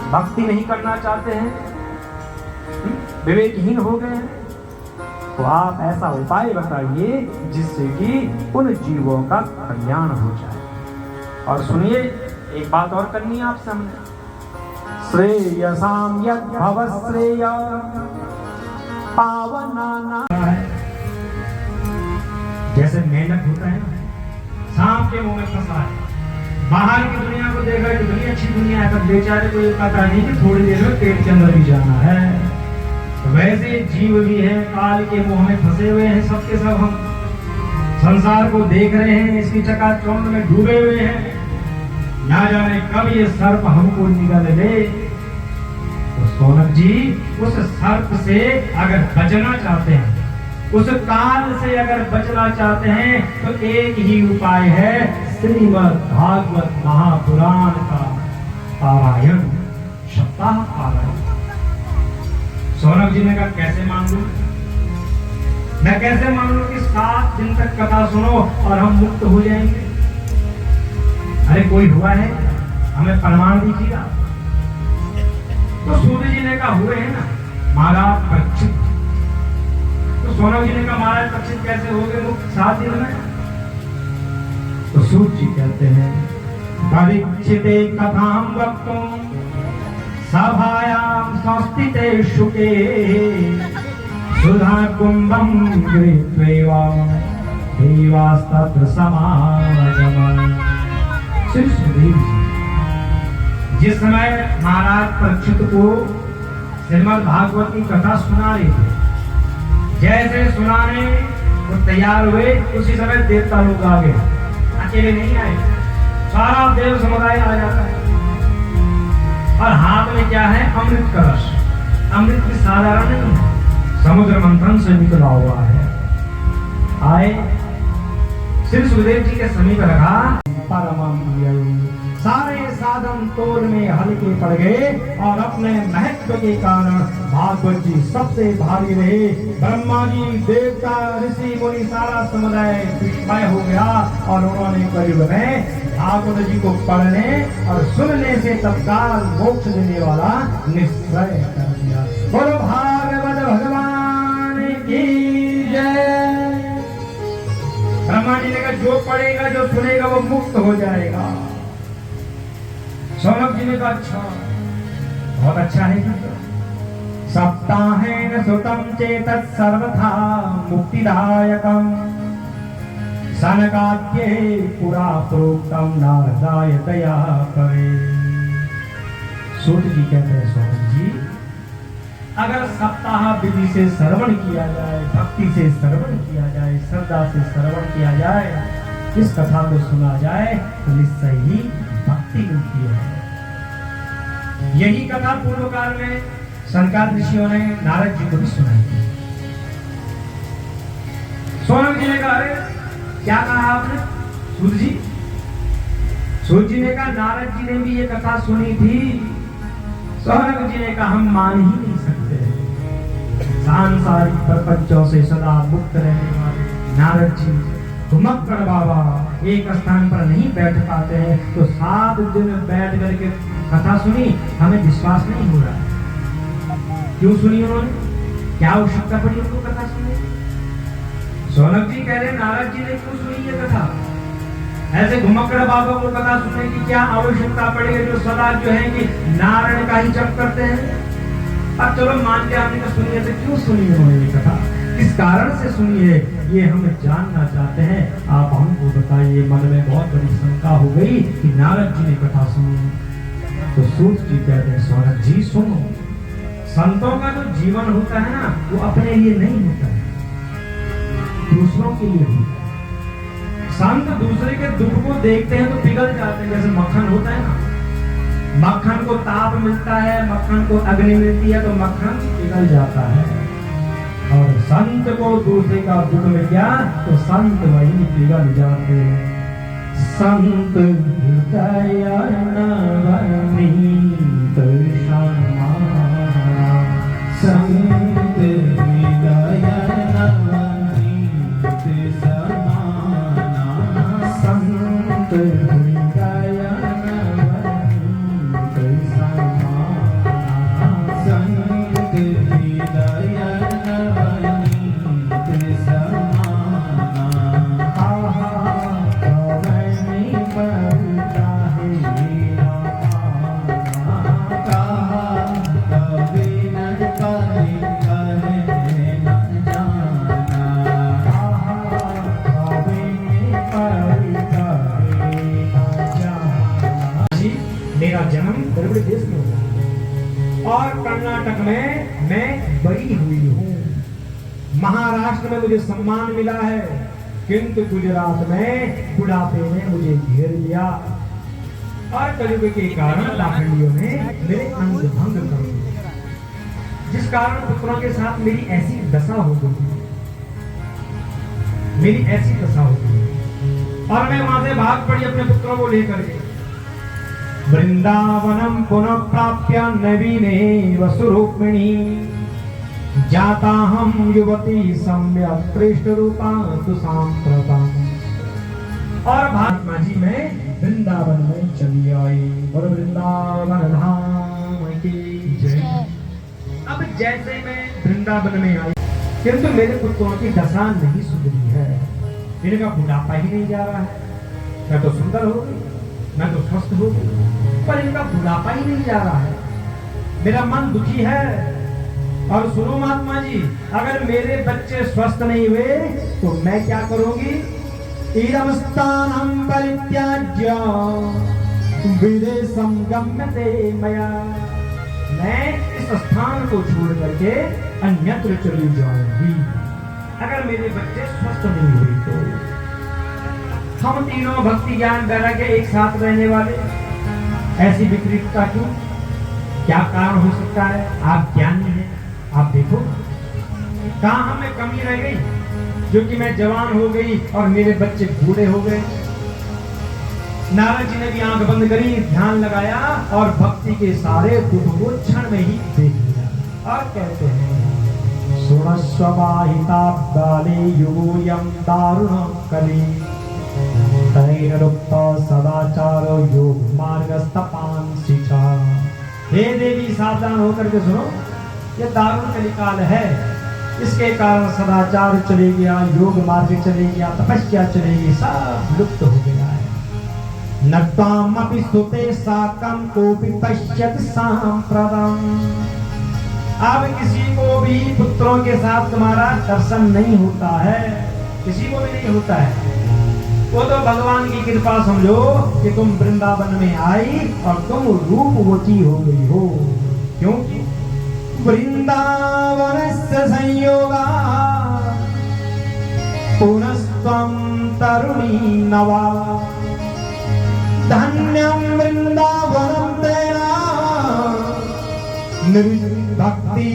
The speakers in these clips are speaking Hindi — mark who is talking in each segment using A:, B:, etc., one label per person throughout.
A: भक्ति नहीं करना चाहते हैं, विवेकहीन हो गए हैं, तो आप ऐसा उपाय बताइए जिससे कि उन जीवों का कल्याण हो जाए। और सुनिए, एक बात और करनी है आपसे हमने, श्रेयसाम यद भवश्रेय पावनाना। जैसे मेंढक होता है ना, सांप के मुंह में फंसा है, बाहर की दुनिया को देखा कि दुनिया अच्छी दुनिया है, तब बेचारे को ये पता नहीं कि थोड़ी देर में पेट के अंदर भी जाना है। तो वैसे जीव भी है, काल के मुंह में फंसे हुए हैं, सबके सब हम संसार को देख रहे हैं, इसकी चकाचौंध में डूबे हुए हैं, ना जाने कब ये सर्प हमको निगल ले। तो सोनक जी, उस सर्प से अगर बचना चाहते हैं, उस काल से अगर बचना चाहते हैं, तो एक ही उपाय है, श्रीमद् भागवत महापुराण का पारायण, सप्ताह पारायण। सोनक जी ने कहा कैसे मान लूं, मैं कैसे मान लूं कि 7 दिन तक कथा सुनो और हम मुक्त हो जाएंगे? अरे कोई हुआ है, हमें प्रमाण दीजिएगा। तो सूर्य जी ने कहा हुए हैं ना महाराज परीक्षित। तो सोनक जी ने कहा महाराज परीक्षित कैसे हो गए मुक्त 7 दिन में? तो सूर्य जी कहते हैं, परीक्षिते कथाम वक्तुम सभायां संस्थिते शुके सुधा कुंभं गृहीत्वा देवास्तत्र समागमन्। श्री सुखदेव जी जिस समय महाराज परीक्षित को श्रीमद् भागवत की कथा सुना रहे थे, जैसे सुनाने वो तैयार हुए, उसी समय देवता लोग आ गए, अकेले नहीं आए, सारा देव समुदाय आ जाता है। और हाथ में क्या है? अमृत कलश। अमृत भी साधारण नहीं है, समुद्र मंथन से निकला हुआ है। आए, श्री सुखदेव जी के समीप रखा, परमं सारे साधन तोल में हल्के पड़ गए और अपने महत्व के कारण भागवत जी सबसे भारी रहे। ब्रह्मा जी, देवता, ऋषि मुनि, सारा समुदाय विस्मय हो गया और उन्होंने कलयुग में भागवत जी को पढ़ने और सुनने से तत्काल मोक्ष देने वाला निश्चय कर दिया। बोलो भागवत भगवान की जय। ब्रह्मा जी ने कहा जो पढ़ेगा, जो सुनेगा वो मुक्त हो जाएगा। सोनक जी ने कहा अच्छा, बहुत अच्छा है। सप्ताहेन सुतम चेतत् सर्वथा मुक्तिदायकम् सनकाद्ये पुरा प्रोक्तम नारदाय दया करे। सूत जी कहते हैं, सोनक जी अगर सप्ताह विधि से श्रवण किया जाए, भक्ति से श्रवण किया जाए, श्रद्धा से श्रवण किया जाए, इस कथा को सुना जाए तो निश्चय ही भक्ति मिलती है। यही कथा पूर्व काल में सनकाद ऋषियों ने नारद जी को भी सुनाई थी। सोनक जी ने कहा अरे क्या कहा आपने? सूर्य जी, सूर्य जी ने कहा नारद जी ने भी ये कथा सुनी थी। सोनक जी ने कहा हम मान ही नहीं सकते, सांसारिक प्रपंचों से सदा मुक्त रहने वाले नारद जी घुमक्कड़ बाबा एक स्थान पर नहीं बैठ पाते हैं, तो 7 दिन बैठ करके कथा सुनी, हमें विश्वास नहीं हो रहा। क्यों सुनी उन्होंने? क्या आवश्यकता पड़ी उनको कथा सुनने? सोनक जी कह रहे नारद जी ने क्यों सुनी ये कथा? ऐसे घुमक्कड़ बाबा को कथा सुनने की क्या आवश्यकता पड़ेगी, जो सदा जो है कि नारायण का ही जप करते हैं। अब चलो मान के आपने तो सुनी है, तो क्यों सुनी उन्होंने ये कथा, किस कारण से सुनी है, ये हम जानना चाहते हैं। आप हमको बताइए। मन में बहुत बड़ी शंका हो गई कि नारद जी ने कथा सुनी। तो सूत जी कहते हैं सोनक जी सुनो, संतों का जो जीवन होता है ना, वो अपने लिए नहीं होता है, दूसरों के लिए होता है। संत दूसरे के दुख को देखते हैं तो पिघल जाते हैं। जैसे मक्खन होता है ना, मक्खन को ताप मिलता है, मक्खन को अग्नि मिलती है तो मक्खन पिघल जाता है। और संत को दूसरे का दुख मिल गया तो संत वही पिघल जाते हैं। संत हृदय नवनीत समाना, संत हृदय नवनीत समाना, संत हृदय नवनीत समाना। बड़े बड़े देश में होता है। और कर्नाटक में मैं बड़ी हुई हूँ, महाराष्ट्र में मुझे सम्मान मिला है, किंतु गुजरात में बुढ़ापे ने मुझे घेर लिया और कलयुग के कारण पाखंडियों ने मेरे अंग भंग कर दिए, जिस कारण पुत्रों के साथ मेरी ऐसी दशा हो गई, मेरी ऐसी दशा हो गई। और मैं वहां से भाग पड़ी अपने पुत्रों को लेकर के। वृंदावनम पुनः प्राप्य नवीने वसुरूपिणी जाता हम युवती सम्यक कृष्ण रूपा सुसाम्प्रतम। और महात्मा जी मैं वृंदावन में चली आई और वृंदावन धाम की जय। अब जैसे मैं वृंदावन में आई, किंतु मेरे पुत्रों की दशा नहीं सुधरी है, इनका बुढ़ापा ही नहीं जा रहा है। मैं तो सुंदर हो गई, मैं तो स्वस्थ हो गई, पर इनका बुढ़ापा ही नहीं जा रहा है, मेरा मन दुखी है। और सुनो महात्मा जी, अगर मेरे बच्चे स्वस्थ नहीं हुए तो मैं क्या करूंगी? इदं स्थानं परित्याज्य विदेशं गम्यते मया। मैं इस स्थान को छोड़ करके अन्यत्र चली जाऊंगी अगर मेरे बच्चे स्वस्थ नहीं हुए तो। हम तीनों भक्ति ज्ञान वैराग्य एक साथ रहने वाले, ऐसी विपरीतता क्यों? क्या कारण हो सकता है? आप ज्ञानी हैं, आप देखो कहां हमें कमी रह गई, जो कि मैं जवान हो गई और मेरे बच्चे बूढ़े हो गए। नारद जी ने भी आंख बंद करी, ध्यान लगाया और भक्ति के सारे दुख को क्षण में ही देख लिया। और कहते हैं सुणस्ववाहिता बाले युगोयम दारुणं कली तैरुक्त सदाचारो योग मार्गस्तपान शिक्षा। हे देवी सावधान होकर के सुनो, ये दारुण कलिकाल है, इसके कारण सदाचार चले गया, योग मार्ग चले गया, तपस्या चलेगी, सब लुप्त हो गया है। नत्वामपि स्तुते साकं कोपि पश्यति सांप्रदम्। अब किसी को भी पुत्रों के साथ तुम्हारा दर्शन नहीं होता है, किसी को भी नहीं होता है। वो तो भगवान की कृपा समझो कि तुम वृंदावन में आई और तुम रूपवती हो गई हो, क्योंकि वृंदावनस्य संयोगा पुनस्त्वं तरुणी नवा। धन्यं वृंदावनं तेना निर्भक्ति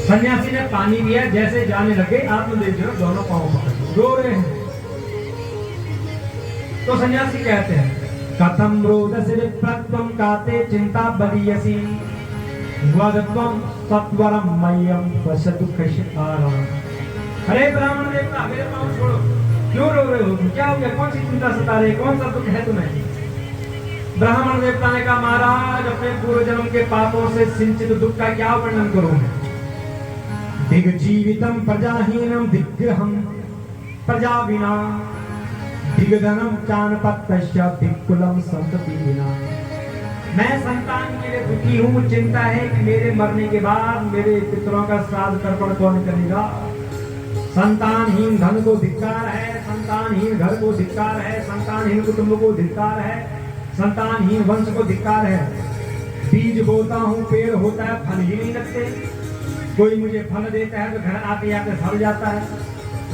A: सन्यासी ने पानी दिया, जैसे जाने लगे आत्मदेव जी दोनों पांव पकड़ रो रहे हैं। तो सन्यासी कहते हैं कथम रोदसी विप्रत्वम काते चिंता बलियसी वदत्वम सत्वरम मय्यम पश्यतु खशितारम। अरे ब्राह्मण देवता, मेरे पांव छोड़ो, क्यों रो रहे हो? क्या हो गया? कौन सी चिंता सता रही? कौन सा दुख है तुम्हें? ब्राह्मण देवता ने कहा महाराज, अपने पूर्व जन्म के पापों से सिंचित दुख का क्या वर्णन करूं मैं? दिग्जीवितम प्रजाहीनम दिग्ग्रहम प्रजाविना दिग्धनम चानपत्यस्य दिक्कुलम संतति विना। मैं संतान के लिए दुखी हूँ, चिंता है कि मेरे मरने के बाद मेरे पितरों का श्राद्ध तर्पण कौन करेगा। संतानहीन धन को धिक्कार है, संतानहीन घर को धिक्कार है, संतानहीन कुटुंब को धिक्कार है, संतानहीन वंश को धिक्कार है। बीज बोता हूँ, पेड़ होता है, फल ही नहीं लगते। कोई मुझे फल देता है तो घर आते आते सड़ जाता है।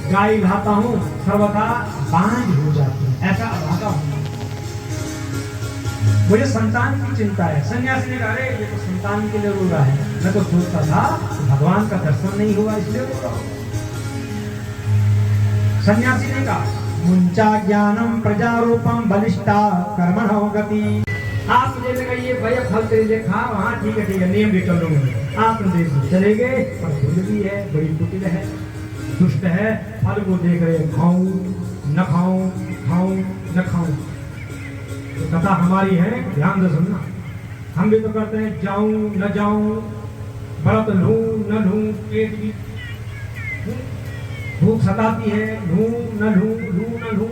A: गाय लाता हूँ, सर्वथा बांझ हो जाती है, ऐसा अभागा हूँ। मुझे संतान की चिंता है। सन्यासी ने कहा, अरे ये तो संतान के लिए रो रहा है, मैं तो सोचता था भगवान का दर्शन नहीं हुआ इसलिए रो रहा हूँ। सन्यासी ने कहा, मुंचा ज्ञानम प्रजारूपम बलिष्ठा कर्मणो गति। आप मुझे लगा ये भैया फल तेरे लिए खा, हाँ ठीक है नियम भी कर लूंगा। आप देश चले गए, पर बुद्धि है, बड़ी कुटिल है, दुष्ट है, फल को देख रहे, खाऊं न खाऊं, खाऊं न खाऊं। तो कथा हमारी है, ध्यान से सुनना। हम भी तो करते हैं, जाऊं न जाऊं, व्रत लूं न लूं, पेट भी भूख सताती है, लूं न लूं, लूं न लूं,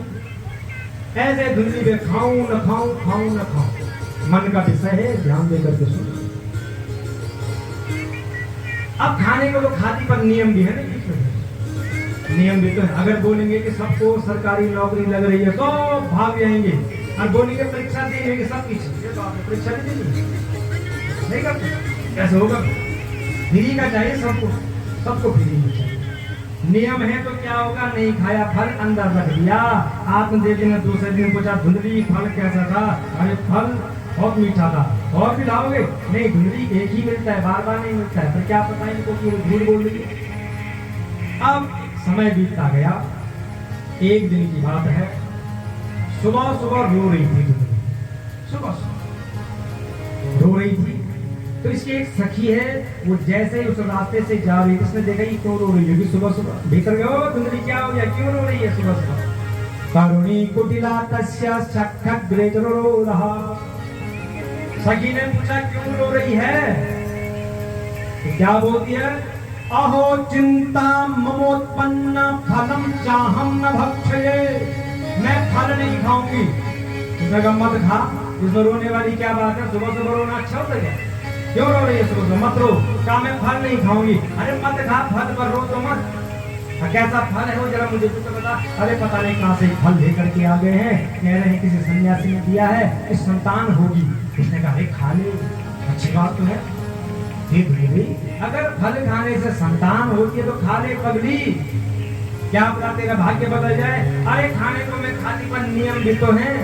A: ऐसे धुंधली में खाऊं न खाऊं, खाऊं न खाऊं। मन का विषय है, ध्यान देकर के सुनो। अब खाने को तो खाती, पर नियम भी है ना, नियम भी तो है। अगर बोलेंगे कि सबको सरकारी नौकरी लग रही है तो भाग जाएंगे, और बोलेंगे परीक्षा देंगे सब कुछ, परीक्षा नहीं देंगे, नहीं करते, कैसे होगा? फ्री का चाहिए सबको, सबको फ्री में चाहिए। नियम है तो क्या होगा, नहीं खाया फल अंदर रख दिया। आत्मदेव ने दूसरे दिन पूछा, धुंधली फल कैसा था? अरे फल बहुत मीठा था। और भी लाओगे? नहीं, धुंधली एक ही मिलता है, बार बार नहीं मिलता है। तो क्या पता है इनको कि झूठ बोल रही है। अब समय बीतता गया। एक दिन की बात है, सुबह सुबह रो रही थी धुंधली, सुबह सुबह रो रही थी। तो इसकी एक सखी है, वो जैसे ही उस रास्ते से जा रही थी, उसने देखा ये क्यों रो रही है सुबह सुबह। भीतर गए, ओ धुंधली क्या हो गया, क्यों रो रही है सुबह सुबह? करुणी कुटिला तस्या सख्यग्रेजरो रहा। सखी ने पूछा क्यों रो रही है? तो क्या बोलती है, अहो चिंता ममोत्पन्न फलम चाहम न भक्षये। मैं फल नहीं खाऊंगी। तो मत खा, इसमें रोने वाली क्या बात है? सुबह सुबह रोना अच्छा होता है? क्यों रो रही है सुबह सुबह? मत रो। क्या मैं फल नहीं खाऊंगी? अरे मत खा, फल पर रो तो मत। कैसा फल है वो जरा मुझे तो बता। अरे पता नहीं कहां से फल लेकर के आ गए हैं, कह रहे हैं किसी सन्यासी ने दिया है, इस संतान होगी। उसने कहा अरे खा ले, अच्छी बात तो है। अगर फल खाने से संतान होती है तो खा ले पगली, क्या पता तेरा भाग्य बदल जाए। अरे खाने को मैं खाती, पर नियम भी तो है।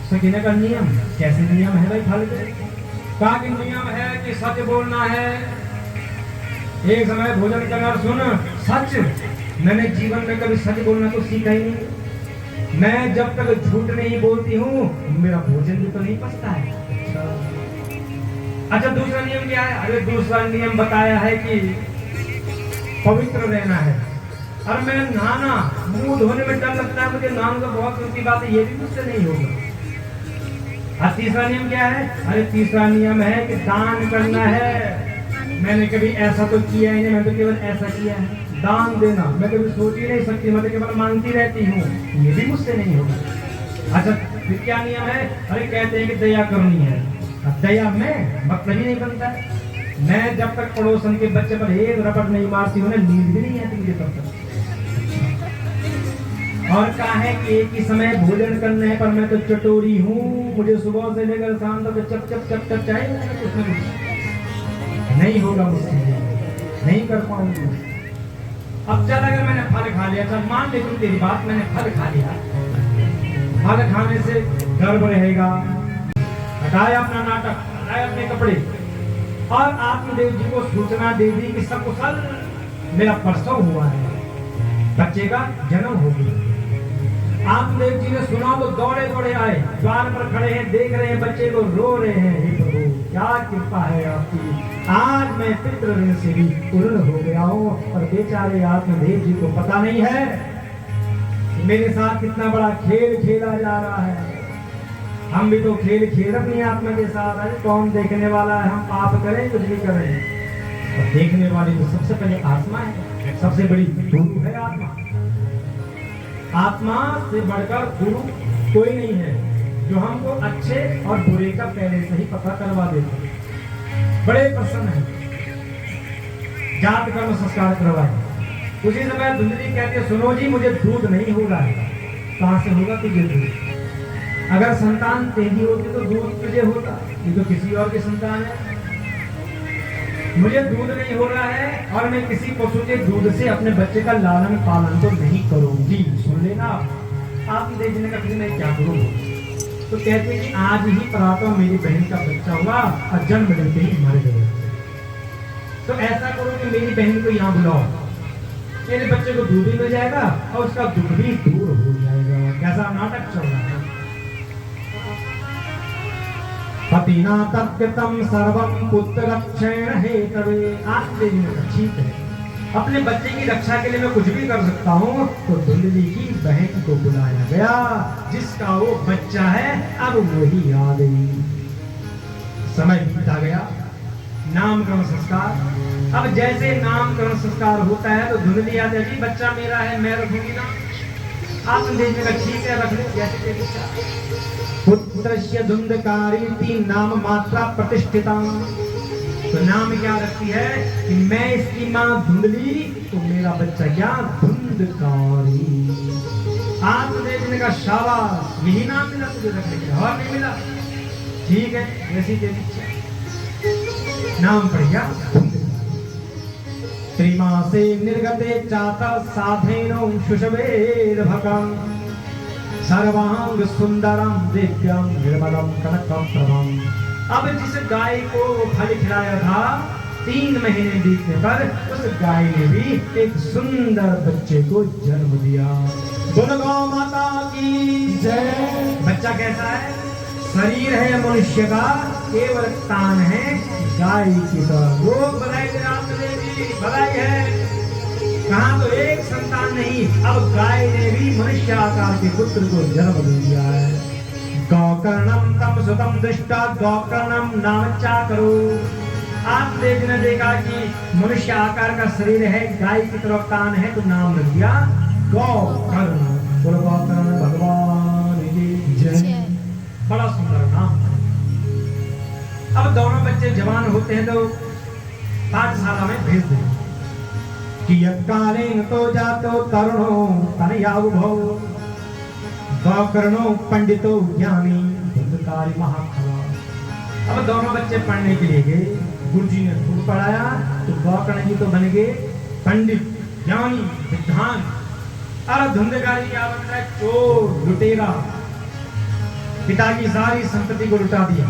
A: सकीने का नियम, कैसे नियम है भाई फल के? कहा कि नियम है कि सच बोलना है। एक समय भोजन करना, सुन सच। मैंने जीवन में कभी सच बोलना तो सीखा ही नहीं। मैं जब तक झूठ नहीं बोलती हूँ, मेरा भोजन भी तो नहीं पचता है। अच्छा दूसरा नियम क्या है? अरे दूसरा नियम बताया है कि पवित्र रहना है। और मैं नहाना, मुंह धोने में डर लगता है मुझे, नहाना तो बहुत दूर की बात है, ये भी मुझसे नहीं होगा। और तीसरा नियम क्या है? अरे तीसरा नियम है कि दान करना है। मैंने कभी ऐसा तो किया ही नहीं, मैं तो केवल ऐसा किया है, दान देना। मैं कभी सोच ही नहीं सकती, मैं तो केवल मांगती रहती हूँ, ये भी मुझसे नहीं होगा। अच्छा फिर क्या नियम है? अरे कहते हैं कि दया करनी है। दया में मतलब ही नहीं बनता है। मैं जब तक पड़ोसन के बच्चे पर एक रपट नहीं मारती हूँ ना, नींद भी नहीं आती मुझे तब तक। और कहा है कि एक ही समय भोजन करना है, पर मैं तो चटोरी हूँ, मुझे सुबह से लेकर शाम तक चप चप चप चप चाहिए, कुछ ना कुछ नहीं होगा मुझसे, नहीं कर पाऊंगी। अब चल अगर मैंने फल खा लिया, चल मान ले तुम तेरी बात, मैंने फल खा लिया, फल खाने से गर्व रहेगा, हटाया अपना नाटक, हटाया अपने कपड़े, और आत्मदेव जी को सूचना दे दी कि सकुशल मेरा प्रसव हुआ है, बच्चे का जन्म हो गया। आत्मदेव जी ने सुना तो दौड़े दौड़े आए, द्वार पर खड़े हैं, देख रहे हैं बच्चे को, रो रहे हैं। हे प्रभु क्या कृपा है आपकी, आज मैं पितृ ऋण से भी पूर्ण हो गया हूँ। और बेचारे आत्मदेव जी को पता नहीं है कि मेरे साथ कितना बड़ा खेल खेला जा रहा है। हम भी तो खेल खेल अपनी आत्मा के साथ है, कौन देखने वाला है? हम पाप करें कुछ भी करें, और देखने वाली तो सबसे पहले आत्मा है, सबसे बड़ी गुरु है आत्मा। आत्मा से बढ़कर गुरु कोई नहीं है, जो हमको अच्छे और बुरे का पहले से ही पता करवा देते हैं। बड़े प्रसन्न है, जात कर्म संस्कार करवाए। उसी समय धुंधली कहती है, सुनो जी मुझे दूध नहीं हो रहा है। कहां से होगा तुझे दूध? अगर संतान तेरी होती तो दूध तुझे होता, ये तो किसी और की संतान है। मुझे दूध नहीं हो रहा है और मैं किसी पशु के दूध से अपने बच्चे का लालन पालन तो नहीं करूंगी। सुन लेना आप देखने का फिर मैं क्या करूँ। तो कहते हैं कि आज ही प्रातः मेरी बहन का बच्चा हुआ और जन्म लेते ही मर गए। तो ऐसा करो कि मेरी बहन को यहाँ बुलाओ, मेरे बच्चे को दूध भी मिल जाएगा और उसका दुख भी दूर हो जाएगा। कैसा नाटक चल रहा है। पतिना तत्कृतं सर्वं पुत्ररक्षेण हेतवे। आप ठीक है, अपने बच्चे की रक्षा के लिए मैं कुछ भी कर सकता हूँ। तो धुंधली की बहन को बुलाया गया, जिसका वो बच्चा है, अब वही आ गई। समय बीता गया, नामकरण संस्कार। अब जैसे नामकरण संस्कार होता है तो धुंधली आती है, बच्चा मेरा है, मैं रखूंगी ना। आप देखने का ठीक है, रख लो जैसे पुत्रस्य धुंधकारी नाम मात्रा प्रतिष्ठिता। तो नाम क्या रखती है कि मैं इसकी माँ धुंधली तो मेरा बच्चा क्या धुंधकारी। आप देखने का शाबाश, यही नाम मिला तुझे रखने के, और नहीं मिला। ठीक है, जैसी तेरी इच्छा, नाम पड़ गया त्रिमासे निर्गते चाता साधेनो शुशवेर्भकं सर्वांग सुंदरम दिव्यम निर्मलम कनकम प्रभम। अब जिस गाय को फल खिलाया था 3 महीने बीतने पर उस गाय ने भी एक सुंदर बच्चे को जन्म दिया। बोलो गौ माता की जय। बच्चा कैसा है? शरीर है मनुष्य का, केवल तान है गाय की तरह। वो बधाई बधाई है। कहा तो एक संतान नहीं, अब गाय ने भी मनुष्य आकार के पुत्र को जन्म दे दिया है। गौकर्णम तम सुतम दृष्टा गौकर्णम नामच्चा करो। आप देखने देखा कि मनुष्य आकार का शरीर है, गाय की तरफ कान है, तो नाम रख दिया गौकर्ण। बोलो गौकर्ण भगवान की जय। बड़ा सुंदर नाम। अब दोनों बच्चे जवान होते हैं तो पाठशाला में भेज दें कि यत्कालेन तो जातो तरुणो तनयावुभौ गौकर्णो पंडितो ज्ञानी धुंधकारी महाखला। अब दोनों बच्चे पढ़ने के लिए गए, गुरुजी ने खूब पढ़ाया तो गौकर्ण जी तो बन गए पंडित ज्ञानी विद्वान। और धुंधकारी क्या बन रहा है? चोर लुटेरा, पिता की सारी संपत्ति को लुटा दिया।